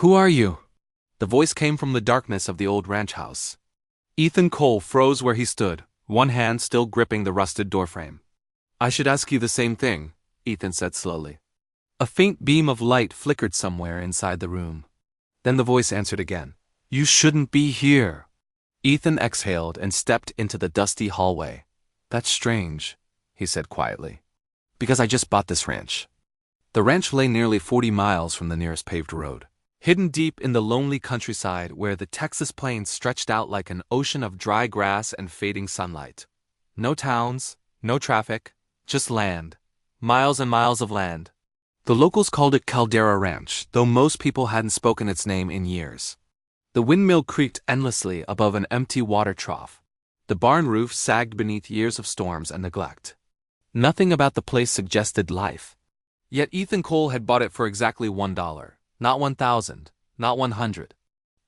Who are you? The voice came from the darkness of the old ranch house. Ethan Cole froze where he stood, one hand still gripping the rusted doorframe. I should ask you the same thing, Ethan said slowly. A faint beam of light flickered somewhere inside the room. Then the voice answered again. You shouldn't be here. Ethan exhaled and stepped into the dusty hallway. That's strange, he said quietly. Because I just bought this ranch. The ranch lay nearly 40 miles from the nearest paved road, hidden deep in the lonely countryside where the Texas plains stretched out like an ocean of dry grass and fading sunlight. No towns, no traffic, just land. Miles and miles of land. The locals called it Calder Ranch, though most people hadn't spoken its name in years. The windmill creaked endlessly above an empty water trough. The barn roof sagged beneath years of storms and neglect. Nothing about the place suggested life. Yet Ethan Cole had bought it for exactly $1, not 1,000, not 100.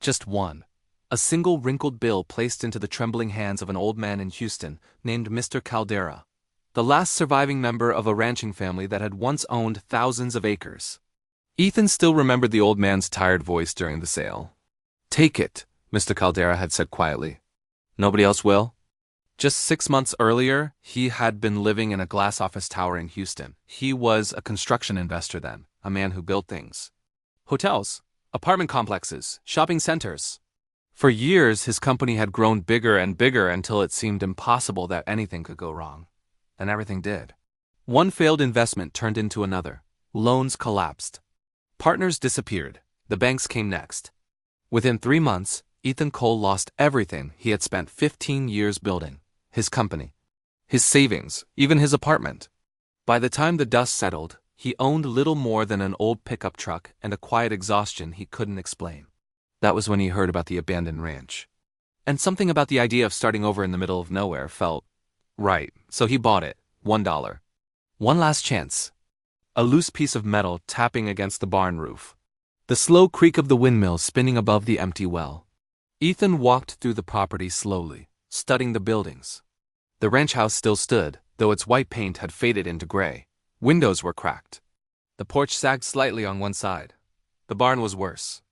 Just one. A single wrinkled bill placed into the trembling hands of an old man in Houston named Mr. Caldera, the last surviving member of a ranching family that had once owned thousands of acres. Ethan still remembered the old man's tired voice during the sale. Take it, Mr. Caldera had said quietly. Nobody else will? Just 6 months earlier, he had been living in a glass office tower in Houston. He was a construction investor then, a man who built things. Hotels, apartment complexes, shopping centers. For years, his company had grown bigger and bigger until it seemed impossible that anything could go wrong. And everything did. One failed investment turned into another. Loans collapsed. Partners disappeared. The banks came next. Within 3 months, Ethan Cole lost everything he had spent 15 years building. His company, his savings, even his apartment. By the time the dust settled, he owned little more than an old pickup truck and a quiet exhaustion he couldn't explain. That was when he heard about the abandoned ranch. And something about the idea of starting over in the middle of nowhere felt right, so he bought it, $1. One last chance. A loose piece of metal tapping against the barn roof. The slow creak of the windmill spinning above the empty well. Ethan walked through the property slowly, studying the buildings. The ranch house still stood, though its white paint had faded into gray. Windows were cracked. The porch sagged slightly on one side. The barn was worse.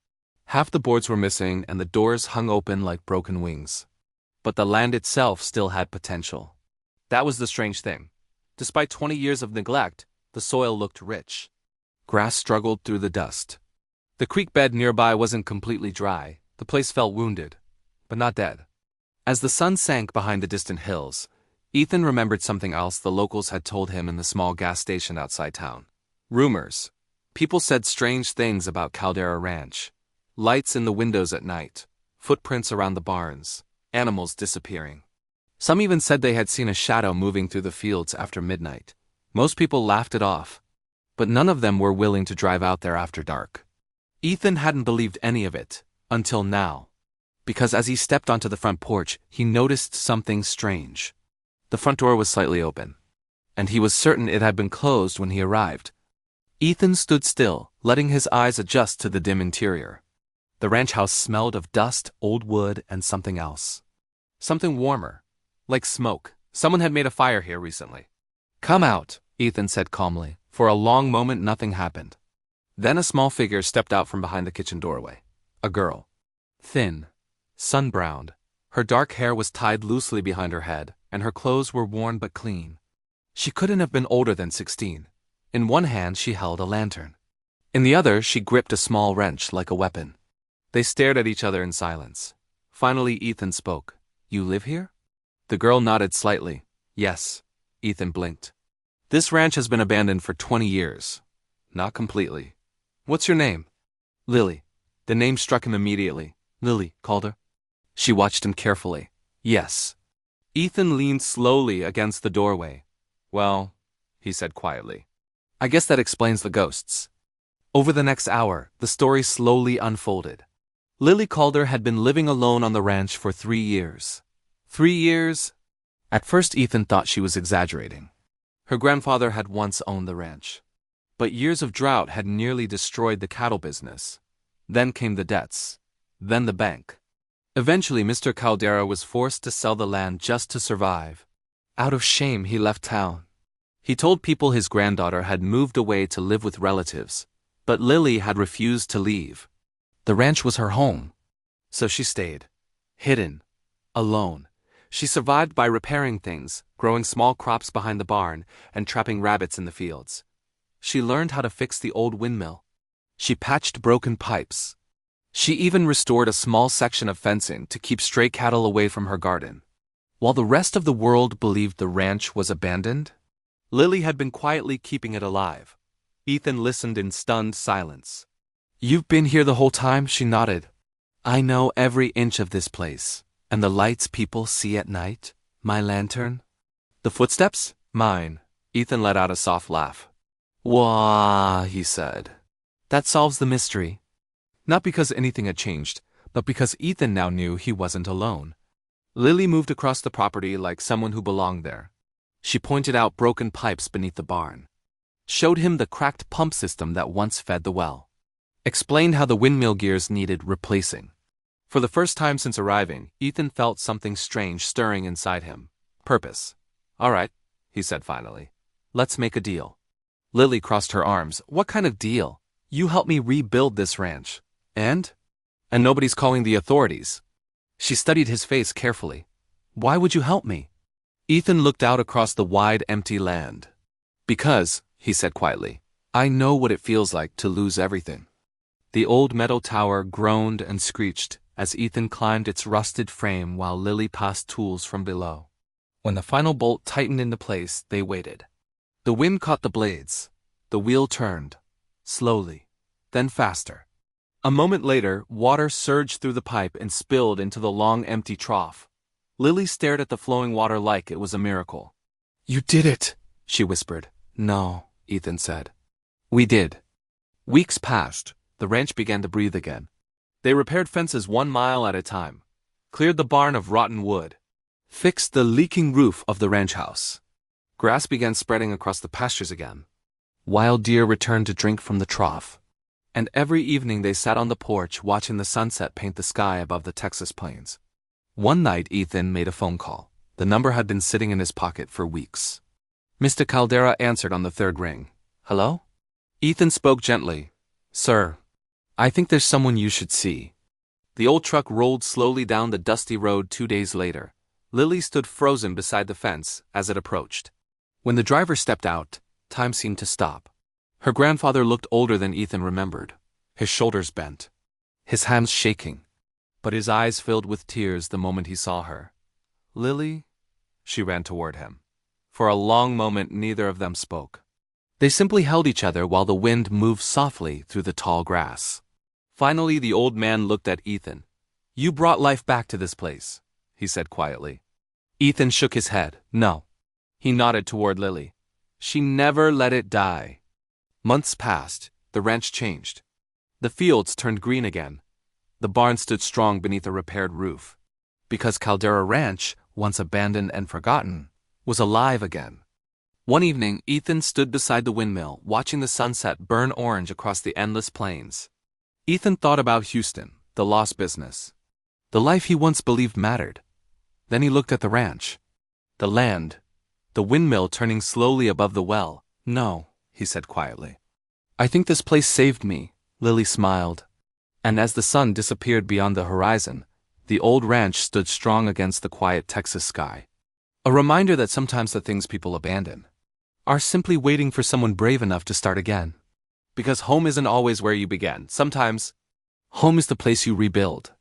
Half the boards were missing and the doors hung open like broken wings. But the land itself still had potential. That was the strange thing. Despite 20 years of neglect, the soil looked rich. Grass struggled through the dust. The creek bed nearby wasn't completely dry. The place felt wounded, but not dead. As the sun sank behind the distant hills, Ethan remembered something else the locals had told him in the small gas station outside town. Rumors. People said strange things about Caldera Ranch. Lights in the windows at night, footprints around the barns, animals disappearing. Some even said they had seen a shadow moving through the fields after midnight. Most people laughed it off, but none of them were willing to drive out there after dark. Ethan hadn't believed any of it, until now. Because as he stepped onto the front porch, he noticed something strange. The front door was slightly open, and he was certain it had been closed when he arrived. Ethan stood still, letting his eyes adjust to the dim interior. The ranch house smelled of dust, old wood, and something else. Something warmer, like smoke. Someone had made a fire here recently. Come out, Ethan said calmly. For a long moment, nothing happened. Then a small figure stepped out from behind the kitchen doorway. A girl. Thin, sun-browned. Her dark hair was tied loosely behind her head, and her clothes were worn but clean. She couldn't have been older than 16. In one hand she held a lantern. In the other she gripped a small wrench like a weapon. They stared at each other in silence. Finally Ethan spoke. You live here? The girl nodded slightly. Yes. Ethan blinked. This ranch has been abandoned for 20 years. Not completely. What's your name? Lily. The name struck him immediately. Lily Calder. She watched him carefully. Yes. Ethan leaned slowly against the doorway. Well, he said quietly. I guess that explains the ghosts. Over the next hour, the story slowly unfolded. Lily Calder had been living alone on the ranch for 3 years. 3 years? At first Ethan thought she was exaggerating. Her grandfather had once owned the ranch. But years of drought had nearly destroyed the cattle business. Then came the debts. Then the bank. Eventually Mr. Caldera was forced to sell the land just to survive. Out of shame he left town. He told people his granddaughter had moved away to live with relatives, but Lily had refused to leave. The ranch was her home. So she stayed. Hidden. Alone. She survived by repairing things, growing small crops behind the barn, and trapping rabbits in the fields. She learned how to fix the old windmill. She patched broken pipes. She even restored a small section of fencing to keep stray cattle away from her garden. While the rest of the world believed the ranch was abandoned, Lily had been quietly keeping it alive. Ethan listened in stunned silence. "You've been here the whole time?" She nodded. "I know every inch of this place. And the lights people see at night? My lantern?" "The footsteps? Mine." Ethan let out a soft laugh. "Wah," he said. "That solves the mystery." Not because anything had changed, but because Ethan now knew he wasn't alone. Lily moved across the property like someone who belonged there. She pointed out broken pipes beneath the barn, showed him the cracked pump system that once fed the well, explained how the windmill gears needed replacing. For the first time since arriving, Ethan felt something strange stirring inside him. Purpose. "All right," he said finally. "Let's make a deal." Lily crossed her arms. "What kind of deal? You help me rebuild this ranch. And nobody's calling the authorities." She studied his face carefully. "Why would you help me?" Ethan looked out across the wide, empty land. "Because," he said quietly, "I know what it feels like to lose everything." The old metal tower groaned and screeched as Ethan climbed its rusted frame while Lily passed tools from below. When the final bolt tightened into place, they waited. The wind caught the blades. The wheel turned. Slowly. Then faster. A moment later, water surged through the pipe and spilled into the long, empty trough. Lily stared at the flowing water like it was a miracle. "You did it," she whispered. "No," Ethan said. "We did." Weeks passed. The ranch began to breathe again. They repaired fences 1 mile at a time, cleared the barn of rotten wood, fixed the leaking roof of the ranch house. Grass began spreading across the pastures again. Wild deer returned to drink from the trough. And every evening they sat on the porch watching the sunset paint the sky above the Texas plains. One night Ethan made a phone call. The number had been sitting in his pocket for weeks. Mr. Caldera answered on the third ring. "Hello?" Ethan spoke gently. "Sir, I think there's someone you should see." The old truck rolled slowly down the dusty road 2 days later. Lily stood frozen beside the fence as it approached. When the driver stepped out, time seemed to stop. Her grandfather looked older than Ethan remembered, his shoulders bent, his hands shaking, but his eyes filled with tears the moment he saw her. "Lily?" She ran toward him. For a long moment neither of them spoke. They simply held each other while the wind moved softly through the tall grass. Finally the old man looked at Ethan. "You brought life back to this place," he said quietly. Ethan shook his head. "No." He nodded toward Lily. "She never let it die." Months passed. The ranch changed. The fields turned green again. The barn stood strong beneath a repaired roof. Because Caldera Ranch, once abandoned and forgotten, was alive again. One evening, Ethan stood beside the windmill, watching the sunset burn orange across the endless plains. Ethan thought about Houston, the lost business, the life he once believed mattered. Then he looked at the ranch, the land, the windmill turning slowly above the well. "No," he said quietly. "I think this place saved me." Lily smiled. And as the sun disappeared beyond the horizon, the old ranch stood strong against the quiet Texas sky. A reminder that sometimes the things people abandon are simply waiting for someone brave enough to start again. Because home isn't always where you began. Sometimes, home is the place you rebuild.